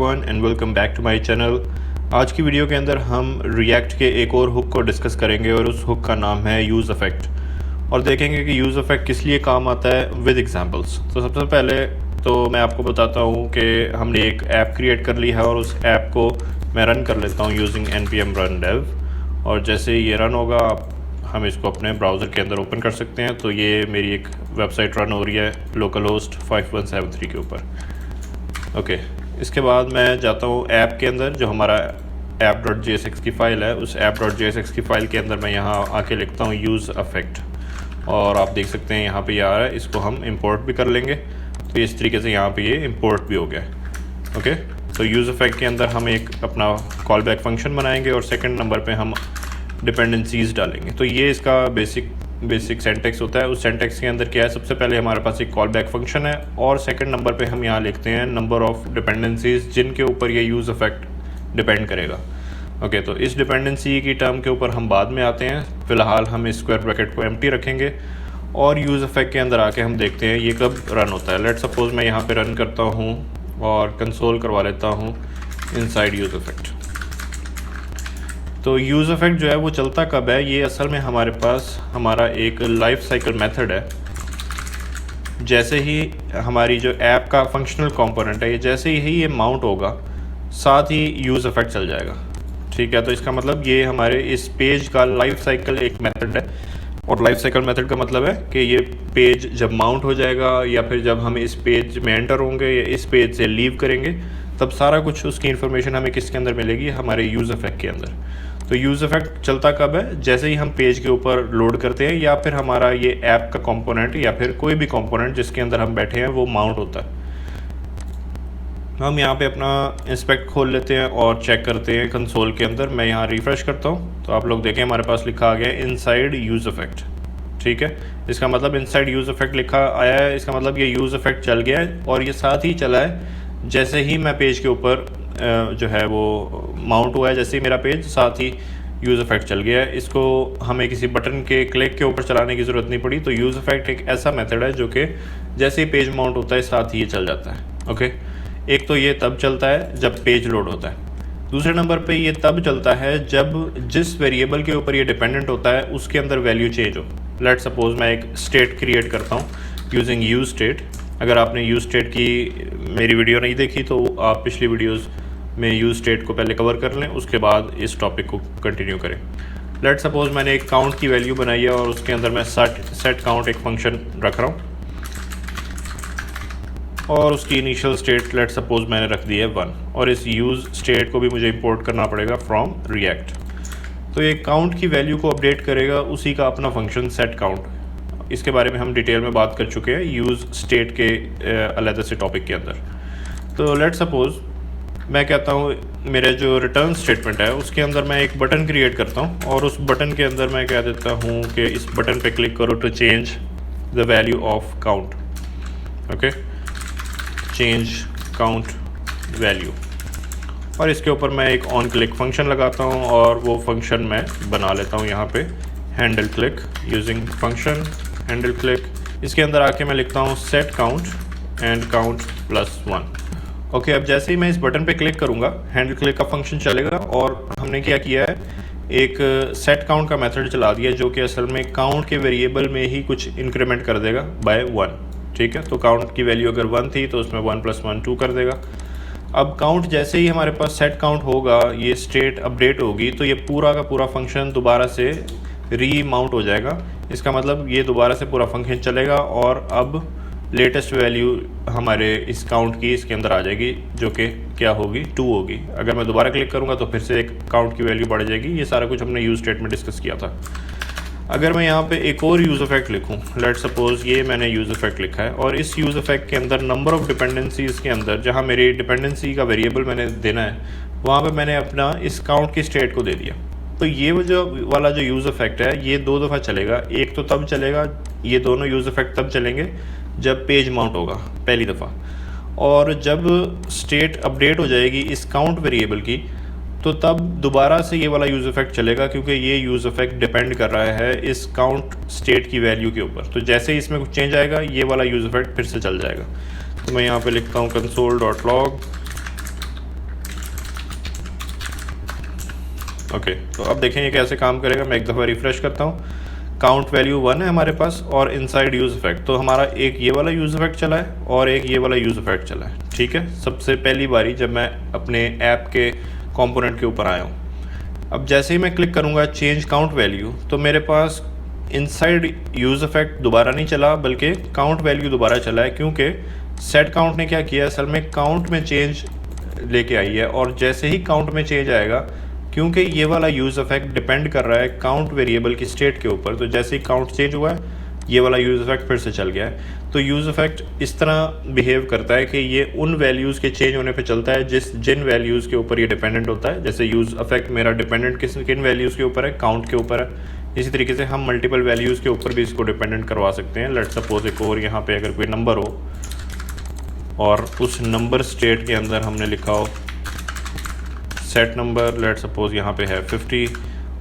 Everyone and welcome back to my channel. आज की video के अंदर हम रिएक्ट के एक और हुक को डिस्कस करेंगे और उस हुक का नाम है यूज़ इफेक्ट, और देखेंगे कि यूज़ इफेक्ट किस लिए काम आता है विद एग्जांपल्स। तो सबसे पहले तो मैं आपको बताता हूँ कि हमने एक ऐप क्रिएट कर ली है और उस ऐप को मैं रन कर लेता हूँ यूजिंग npm run dev, और जैसे ये रन होगा हम इसको अपने ब्राउज़र के अंदर ओपन कर सकते हैं। तो ये मेरी एक वेबसाइट रन हो रही है लोकल होस्ट 5173 के ऊपर। ओके, इसके बाद मैं जाता हूँ ऐप के अंदर, जो हमारा app.jsx की फ़ाइल है, उस app.jsx की फ़ाइल के अंदर मैं यहाँ आके लिखता हूँ यूज़ इफेक्ट, और आप देख सकते हैं यहाँ पे ये आ रहा है। इसको हम इंपोर्ट भी कर लेंगे, तो इस तरीके से यहाँ पे ये इंपोर्ट भी हो गया है। ओके, तो यूज़ इफेक्ट के अंदर हम एक अपना कॉल बैक फंक्शन बनाएंगे और सेकंड नंबर पे हम डिपेंडेंसीज़ डालेंगे। तो ये इसका बेसिक सेंटेक्स होता है। उस सेंटेक्स के अंदर क्या है, सबसे पहले हमारे पास एक कॉल बैक फंक्शन है और सेकंड नंबर पे हम यहाँ लिखते हैं नंबर ऑफ़ डिपेंडेंसीज़ जिनके ऊपर ये यूज़ इफेक्ट डिपेंड करेगा। ओके, तो इस डिपेंडेंसी की टर्म के ऊपर हम बाद में आते हैं। फ़िलहाल हम इस स्क्वायर ब्रैकेट को एम्प्टी रखेंगे और यूज़ इफेक्ट के अंदर आके हम देखते हैं ये कब रन होता है। लेट सपोज़ मैं यहाँ पे रन करता हूँ और कंसोल करवा लेता हूँ इनसाइड यूज़ इफेक्ट। तो यूज़ इफेक्ट जो है वो चलता कब है, ये असल में हमारे पास हमारा एक लाइफ साइकिल मेथड है। जैसे ही हमारी जो ऐप का फंक्शनल कंपोनेंट है, ये जैसे ही ये माउंट होगा साथ ही यूज़ इफेक्ट चल जाएगा। ठीक है, तो इसका मतलब ये हमारे इस पेज का लाइफ साइकिल एक मेथड है, और लाइफ साइकिल मेथड का मतलब है कि ये पेज जब माउंट हो जाएगा या फिर जब हम इस पेज में एंटर होंगे या इस पेज से लीव करेंगे, तब सारा कुछ उसकी इन्फॉर्मेशन हमें किसके अंदर मिलेगी, हमारे यूज़ इफेक्ट के अंदर। तो यूज़ इफेक्ट चलता कब है, जैसे ही हम पेज के ऊपर लोड करते हैं या फिर हमारा ये ऐप का कंपोनेंट या फिर कोई भी कंपोनेंट जिसके अंदर हम बैठे हैं वो माउंट होता है। हम यहाँ पे अपना इंस्पेक्ट खोल लेते हैं और चेक करते हैं कंसोल के अंदर। मैं यहाँ रिफ़्रेश करता हूँ तो आप लोग देखें हमारे पास लिखा आ गया है इनसाइड यूज़ इफेक्ट। ठीक है, इसका मतलब इनसाइड यूज़ इफेक्ट लिखा आया है, इसका मतलब ये यूज़ इफेक्ट चल गया है और ये साथ ही चला है जैसे ही मैं पेज के ऊपर जो है वो माउंट हुआ है। जैसे ही मेरा पेज, साथ ही यूज़ इफेक्ट चल गया है। इसको हमें किसी बटन के क्लिक के ऊपर चलाने की ज़रूरत नहीं पड़ी। तो यूज़ इफेक्ट एक ऐसा मेथड है जो कि जैसे ही पेज माउंट होता है साथ ही ये चल जाता है। ओके, एक तो ये तब चलता है जब पेज लोड होता है। दूसरे नंबर पे ये तब चलता है जब जिस वेरिएबल के ऊपर ये डिपेंडेंट होता है उसके अंदर वैल्यू चेंज हो। लेट सपोज़ मैं एक स्टेट क्रिएट करता हूँ यूजिंग यूज स्टेट। अगर आपने यूज स्टेट की मेरी वीडियो नहीं देखी तो आप पिछली वीडियोस में यूज स्टेट को पहले कवर कर लें, उसके बाद इस टॉपिक को कंटिन्यू करें। लेट सपोज़ मैंने एक काउंट की वैल्यू बनाई है और उसके अंदर मैं सेट काउंट एक फंक्शन रख रहा हूँ और उसकी इनिशियल स्टेट लेट सपोज़ मैंने रख दी है 1, और इस यूज़ स्टेट को भी मुझे इंपोर्ट करना पड़ेगा फ्रॉम रिएक्ट। तो ये काउंट की वैल्यू को अपडेट करेगा उसी का अपना फंक्शन सेट काउंट। इसके बारे में हम डिटेल में बात कर चुके हैं यूज़ स्टेट के अलग से टॉपिक के अंदर। तो लेट सपोज़ मैं कहता हूँ मेरे जो रिटर्न स्टेटमेंट है उसके अंदर मैं एक बटन क्रिएट करता हूँ और उस बटन के अंदर मैं कह देता हूँ कि इस बटन पे क्लिक करो to change the value of count. Okay, change count value, और इसके ऊपर मैं एक ऑन क्लिक फंक्शन लगाता हूँ और वो फंक्शन मैं बना लेता हूँ यहाँ पे handle click using function handle click. इसके अंदर आके मैं लिखता हूँ set count and count +1। Okay, अब जैसे ही मैं इस बटन पे क्लिक करूँगा हैंडल क्लिक का फंक्शन चलेगा और हमने क्या किया है, एक सेट काउंट का मेथड चला दिया जो कि असल में काउंट के वेरिएबल में ही कुछ इंक्रीमेंट कर देगा बाय 1। ठीक है, तो काउंट की वैल्यू अगर 1 थी तो उसमें 1 + 1 2 कर देगा। अब काउंट जैसे ही हमारे पास सेट काउंट होगा, ये स्टेट अपडेट होगी, तो ये पूरा का पूरा फंक्शन दोबारा से री माउंट हो जाएगा। इसका मतलब ये दोबारा से पूरा फंक्शन चलेगा और अब लेटेस्ट वैल्यू हमारे इस काउंट की इसके अंदर आ जाएगी जो कि क्या होगी, 2 होगी। अगर मैं दोबारा क्लिक करूँगा तो फिर से एक काउंट की वैल्यू बढ़ जाएगी। ये सारा कुछ हमने यूज स्टेट में डिस्कस किया था। अगर मैं यहाँ पे एक और यूज़ इफेक्ट लिखूँ, लेट सपोज़ ये मैंने यूज़ इफेक्ट लिखा है और इस यूज़ इफेक्ट के अंदर नंबर ऑफ़ डिपेंडेंसीज़ के अंदर जहाँ मेरी डिपेंडेंसी का वेरिएबल मैंने देना है वहाँ पे मैंने अपना इस काउंट की स्टेट को दे दिया। तो ये वाला जो यूज़ इफेक्ट है ये 2 दफ़ा चलेगा। एक तो तब चलेगा, ये दोनों यूज़ इफेक्ट तब चलेंगे जब पेज माउंट होगा पहली दफ़ा, और जब स्टेट अपडेट हो जाएगी इस काउंट वेरिएबल की तो तब दोबारा से ये वाला यूज़ इफेक्ट चलेगा, क्योंकि ये यूज़ इफेक्ट डिपेंड कर रहा है इस काउंट स्टेट की वैल्यू के ऊपर। तो जैसे ही इसमें कुछ चेंज आएगा ये वाला यूज़ इफेक्ट फिर से चल जाएगा। तो मैं यहाँ पे लिखता हूँ console.log ओके, तो अब देखें ये कैसे काम करेगा। मैं एक दफ़ा रिफ़्रेश करता हूँ, काउंट वैल्यू 1 है हमारे पास और इनसाइड यूज़ इफेक्ट, तो हमारा एक ये वाला यूज़ इफेक्ट चला है और एक ये वाला यूज़ इफेक्ट चला है। ठीक है, सबसे पहली बारी जब मैं अपने ऐप के कंपोनेंट के ऊपर आया हूँ। अब जैसे ही मैं क्लिक करूँगा चेंज काउंट वैल्यू, तो मेरे पास इनसाइड यूज़ इफेक्ट दोबारा नहीं चला बल्कि काउंट वैल्यू दोबारा चला है, क्योंकि सेट काउंट ने क्या किया, असल में काउंट में चेंज लेके आई है। और जैसे ही काउंट में चेंज आएगा, क्योंकि ये वाला यूज़ इफेक्ट डिपेंड कर रहा है काउंट वेरिएबल की स्टेट के ऊपर, तो जैसे ही काउंट चेंज हुआ है ये वाला यूज़ इफेक्ट फिर से चल गया है। तो यूज़ इफेक्ट इस तरह बिहेव करता है कि ये उन वैल्यूज़ के चेंज होने पे चलता है जिन वैल्यूज़ के ऊपर ये डिपेंडेंट होता है। जैसे यूज़ इफेक्ट मेरा डिपेंडेंट किन वैल्यूज़ के ऊपर है, काउंट के ऊपर है। इसी तरीके से हम मल्टीपल वैल्यूज़ के ऊपर भी इसको डिपेंडेंट करवा सकते हैं। लेट्स सपोज एक और यहाँ पे अगर कोई नंबर हो और उस नंबर स्टेट के अंदर हमने लिखा हो सेट नंबर, लेट सपोज यहाँ पे है 50,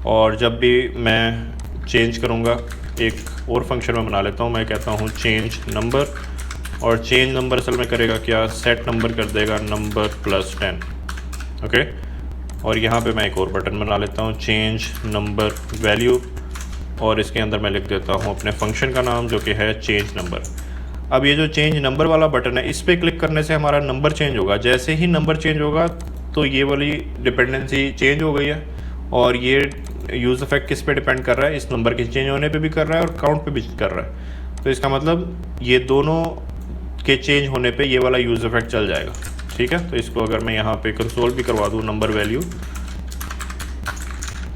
और जब भी मैं चेंज करूँगा एक और फंक्शन में बना लेता हूँ, मैं कहता हूँ चेंज नंबर, और चेंज नंबर असल में करेगा क्या, सेट नंबर कर देगा नंबर प्लस 10। ओके, और यहाँ पे मैं एक और बटन बना लेता हूँ चेंज नंबर वैल्यू, और इसके अंदर मैं लिख देता हूँ अपने फंक्शन का नाम जो कि है चेंज नंबर। अब ये जो चेंज नंबर वाला बटन है, इस पर क्लिक करने से हमारा नंबर चेंज होगा। जैसे ही नंबर चेंज होगा तो ये वाली डिपेंडेंसी चेंज हो गई है, और ये यूज़ इफेक्ट किस पे डिपेंड कर रहा है, इस नंबर के चेंज होने पे भी कर रहा है और काउंट पे भी कर रहा है। तो इसका मतलब ये दोनों के चेंज होने पे ये वाला यूज़ इफेक्ट चल जाएगा। ठीक है, तो इसको अगर मैं यहाँ पे कंसोल भी करवा दूँ नंबर वैल्यू,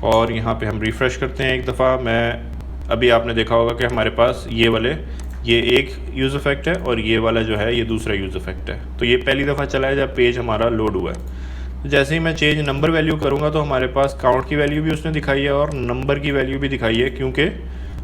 और यहाँ पे हम रिफ़्रेश करते हैं एक दफ़ा, मैं अभी आपने देखा होगा कि हमारे पास ये एक यूज़ इफेक्ट है और ये वाला जो है ये दूसरा यूज़ इफेक्ट है। तो ये पहली दफ़ा चला है जब पेज हमारा लोड हुआ है। जैसे ही मैं चेंज नंबर वैल्यू करूँगा तो हमारे पास काउंट की वैल्यू भी उसने दिखाई है और नंबर की वैल्यू भी दिखाई है, क्योंकि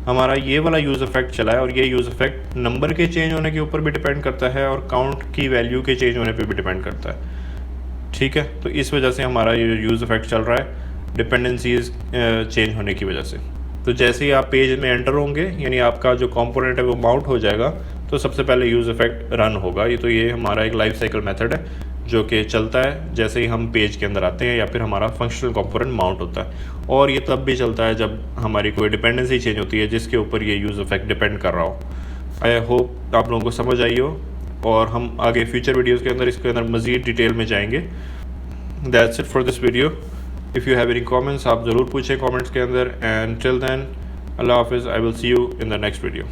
हमारा ये वाला यूज़ इफेक्ट चला है। और ये यूज़ इफेक्ट नंबर के चेंज होने के ऊपर भी डिपेंड करता है और काउंट की वैल्यू के चेंज होने पर भी डिपेंड करता है। ठीक है, तो इस वजह से हमारा ये यूज़ इफेक्ट चल रहा है डिपेंडेंसीज चेंज होने की वजह से। तो जैसे ही आप पेज में एंटर होंगे, यानी आपका जो कंपोनेंट है वो माउंट हो जाएगा, तो सबसे पहले यूज़ इफेक्ट रन होगा। ये हमारा एक लाइफ साइकिल मेथड है जो कि चलता है जैसे ही हम पेज के अंदर आते हैं या फिर हमारा फंक्शनल कंपोनेंट माउंट होता है। और ये तब भी चलता है जब हमारी कोई डिपेंडेंसी चेंज होती है जिसके ऊपर ये यूज़ इफेक्ट डिपेंड कर रहा हो। आई होप आप लोगों को समझ आई हो, और हम आगे फ्यूचर वीडियोज़ के अंदर इसके अंदर मज़ीद डिटेल में जाएंगे। That's it for this video. If you have any comments आप ज़रूर पूछें कमेंट्स के अंदर, एंड टिल देन अल्लाह हाफिज़, I will see you in the next video.